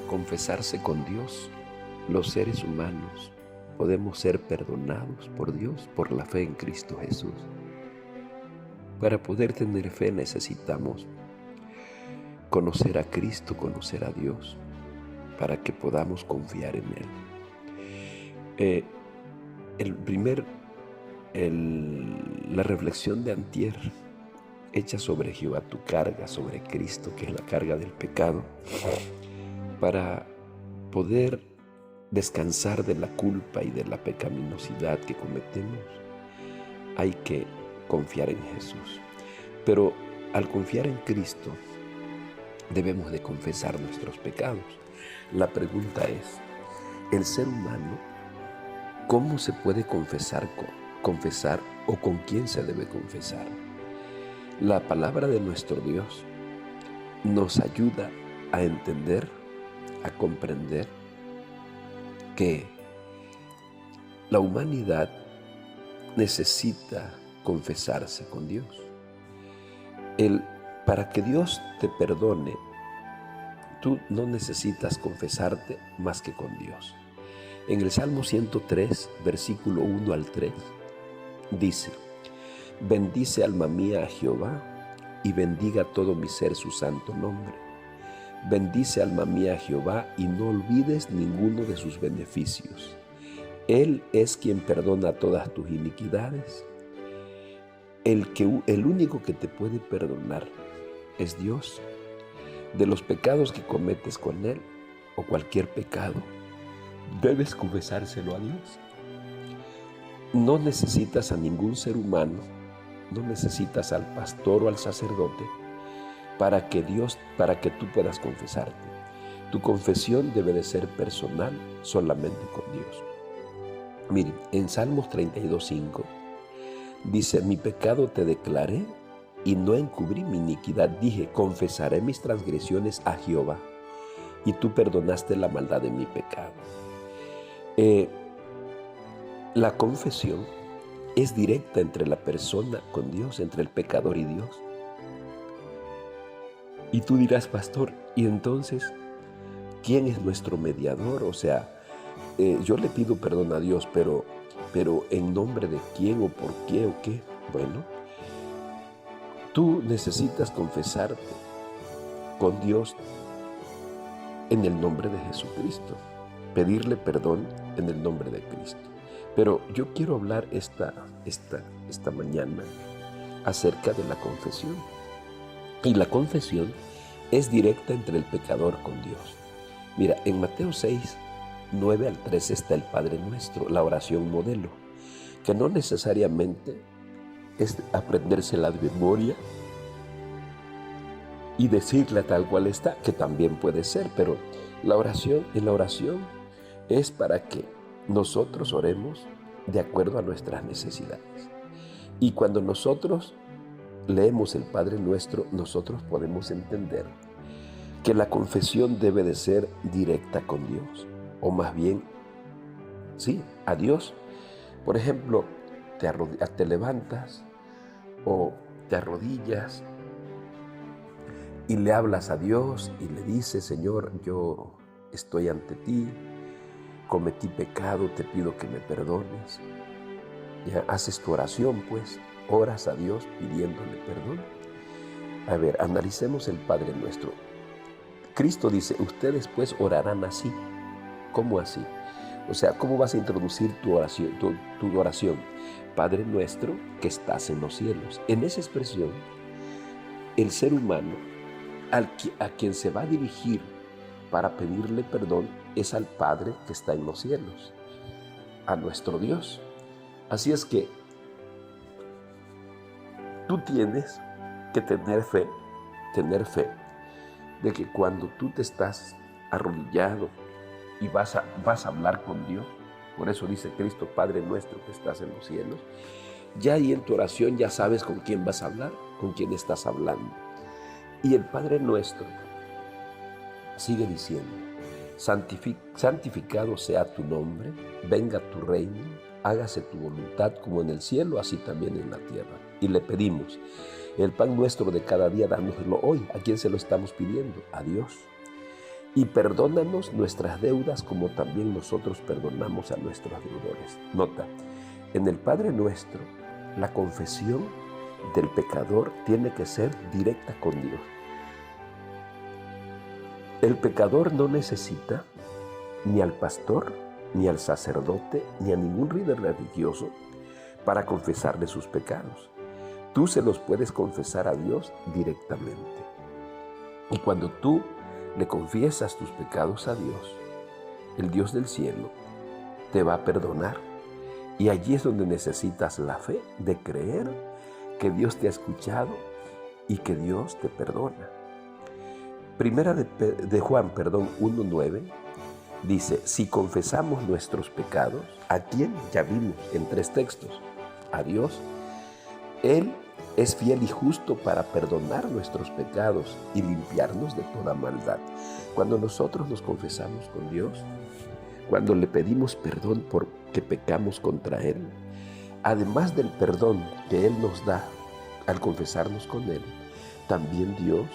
Confesarse con Dios. Los seres humanos podemos ser perdonados por Dios por la fe en Cristo Jesús. Para poder tener fe necesitamos conocer a Cristo, conocer a Dios, para que podamos confiar en Él. La reflexión de antier, hecha sobre Jehová tu carga, sobre Cristo, que es la carga del pecado, para poder descansar de la culpa y de la pecaminosidad que cometemos, hay que confiar en Jesús. Pero al confiar en Cristo, debemos de confesar nuestros pecados. La pregunta es, ¿el ser humano cómo se puede confesar o con quién se debe confesar? La palabra de nuestro Dios nos ayuda a entender, a comprender que la humanidad necesita confesarse con Dios. Para que Dios te perdone, tú no necesitas confesarte más que con Dios. En el Salmo 103, versículo 1 al 3, dice: bendice alma mía a Jehová, y bendiga todo mi ser su santo nombre. Bendice alma mía a Jehová, y no olvides ninguno de sus beneficios. Él es quien perdona todas tus iniquidades. El único que te puede perdonar es Dios. De los pecados que cometes con Él, o cualquier pecado, debes confesárselo a Dios. No necesitas a ningún ser humano, no necesitas al pastor o al sacerdote para que tú puedas confesarte. Tu confesión debe de ser personal, solamente con Dios. Miren, en Salmos 32:5 dice: mi pecado te declaré y no encubrí mi iniquidad. Dije, confesaré mis transgresiones a Jehová, y tú perdonaste la maldad de mi pecado. La confesión es directa entre la persona con Dios, entre el pecador y Dios. Y tú dirás, pastor, ¿y entonces quién es nuestro mediador? O sea, yo le pido perdón a Dios, pero ¿en nombre de quién o por qué o qué? Bueno, tú necesitas confesarte con Dios en el nombre de Jesucristo, pedirle perdón en el nombre de Cristo. Pero yo quiero hablar esta mañana acerca de la confesión. Y la confesión es directa entre el pecador con Dios. Mira, en Mateo 6, 9 al 13 está el Padre Nuestro, la oración modelo, que no necesariamente es aprendérsela de memoria y decirla tal cual está, que también puede ser, pero en la oración es para que nosotros oremos de acuerdo a nuestras necesidades. Y cuando nosotros leemos el Padre Nuestro, nosotros podemos entender que la confesión debe de ser directa con Dios, o más bien, sí, a Dios. Por ejemplo, te levantas o te arrodillas y le hablas a Dios y le dices: Señor, yo estoy ante ti, cometí pecado, te pido que me perdones. Ya haces tu oración, pues, oras a Dios pidiéndole perdón. A ver, analicemos el Padre Nuestro. Cristo dice: ustedes pues orarán así. ¿Cómo así? O sea, ¿cómo vas a introducir tu oración? Padre nuestro que estás en los cielos. En esa expresión, el ser humano a quien se va a dirigir para pedirle perdón es al Padre que está en los cielos, a nuestro Dios. Así es que tú tienes que tener fe de que cuando tú te estás arrodillado y vas a hablar con Dios, por eso dice Cristo, Padre nuestro que estás en los cielos, ya ahí en tu oración ya sabes con quién vas a hablar, con quién estás hablando. Y el Padre Nuestro sigue diciendo: santificado sea tu nombre, venga tu reino, hágase tu voluntad como en el cielo, así también en la tierra. Y le pedimos, el pan nuestro de cada día, dánoslo hoy. ¿A quién se lo estamos pidiendo? A Dios. Y perdónanos nuestras deudas como también nosotros perdonamos a nuestros deudores. Nota, en el Padre Nuestro, la confesión del pecador tiene que ser directa con Dios. El pecador no necesita ni al pastor, ni al sacerdote, ni a ningún líder religioso para confesarle sus pecados. Tú se los puedes confesar a Dios directamente. Y cuando tú le confiesas tus pecados a Dios, el Dios del cielo te va a perdonar. Y allí es donde necesitas la fe de creer que Dios te ha escuchado y que Dios te perdona. Primera de Juan 1:9 dice, si confesamos nuestros pecados, ¿a quién? Ya vimos en 3 textos, a Dios. Él es fiel y justo para perdonar nuestros pecados y limpiarnos de toda maldad. Cuando nosotros nos confesamos con Dios, cuando le pedimos perdón porque pecamos contra Él, además del perdón que Él nos da al confesarnos con Él, también Dios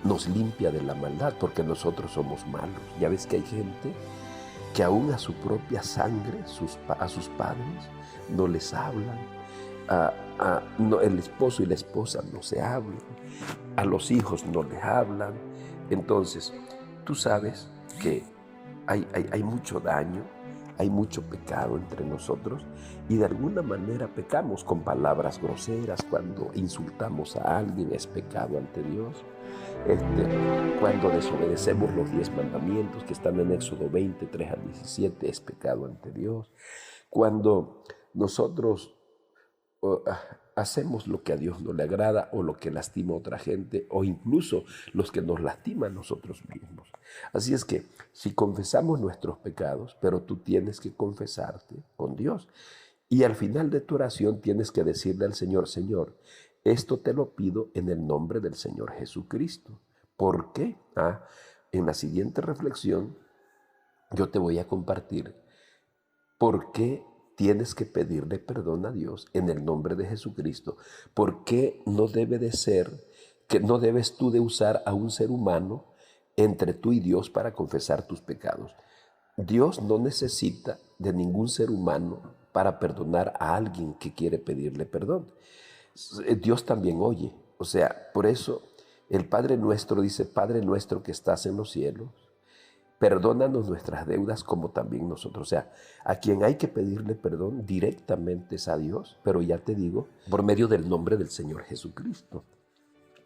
nos limpia de la maldad, porque nosotros somos malos. Ya ves que hay gente que aún a su propia sangre, a sus padres, no les hablan. El esposo y la esposa no se hablan. A los hijos no les hablan. Entonces, tú sabes que hay mucho daño, hay mucho pecado entre nosotros y de alguna manera pecamos con palabras groseras. Cuando insultamos a alguien es pecado ante Dios. Cuando desobedecemos los 10 mandamientos que están en Éxodo 20, 3 al 17 es pecado ante Dios. Cuando nosotros hacemos lo que a Dios no le agrada o lo que lastima a otra gente o incluso los que nos lastiman nosotros mismos. Así es que si confesamos nuestros pecados, pero tú tienes que confesarte con Dios y al final de tu oración tienes que decirle al Señor, Señor, esto te lo pido en el nombre del Señor Jesucristo. ¿Por qué? En la siguiente reflexión yo te voy a compartir por qué tienes que pedirle perdón a Dios en el nombre de Jesucristo. ¿Por qué no debe de ser, que no debes tú de usar a un ser humano entre tú y Dios para confesar tus pecados? Dios no necesita de ningún ser humano para perdonar a alguien que quiere pedirle perdón. Dios también oye. O sea, por eso el Padre Nuestro dice, Padre Nuestro que estás en los cielos, perdónanos nuestras deudas como también nosotros. O sea, a quien hay que pedirle perdón directamente es a Dios, pero ya te digo, por medio del nombre del Señor Jesucristo.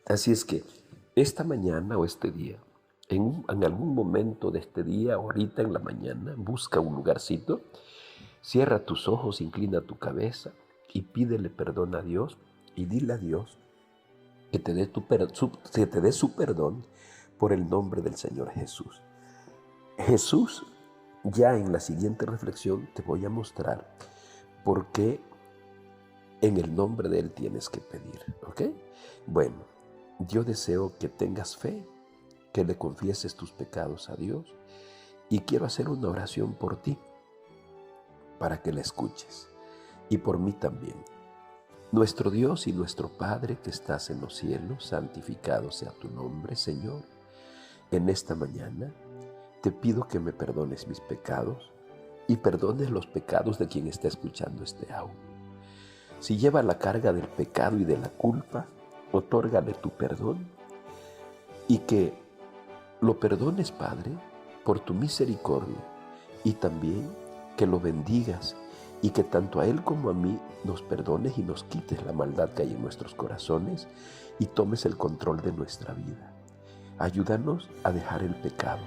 Así es que esta mañana o este día, en algún momento de este día, ahorita en la mañana, busca un lugarcito, cierra tus ojos, inclina tu cabeza y pídele perdón a Dios y dile a Dios que te dé su perdón por el nombre del Señor Jesús. Jesús, ya en la siguiente reflexión te voy a mostrar por qué en el nombre de Él tienes que pedir, ¿ok? Bueno, yo deseo que tengas fe, que le confieses tus pecados a Dios y quiero hacer una oración por ti para que la escuches y por mí también. Nuestro Dios y nuestro Padre que estás en los cielos, santificado sea tu nombre, Señor. En esta mañana te pido que me perdones mis pecados y perdones los pecados de quien está escuchando este audio. Si lleva la carga del pecado y de la culpa, otórgale tu perdón y que lo perdones, Padre, por tu misericordia y también que lo bendigas y que tanto a Él como a mí nos perdones y nos quites la maldad que hay en nuestros corazones y tomes el control de nuestra vida. Ayúdanos a dejar el pecado.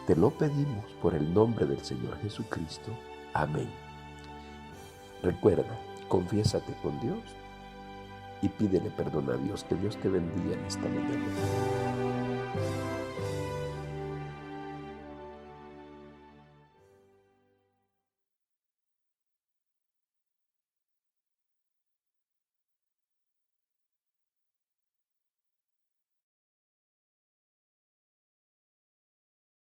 Te lo pedimos por el nombre del Señor Jesucristo. Amén. Recuerda, confiésate con Dios y pídele perdón a Dios. Que Dios te bendiga en esta mañana.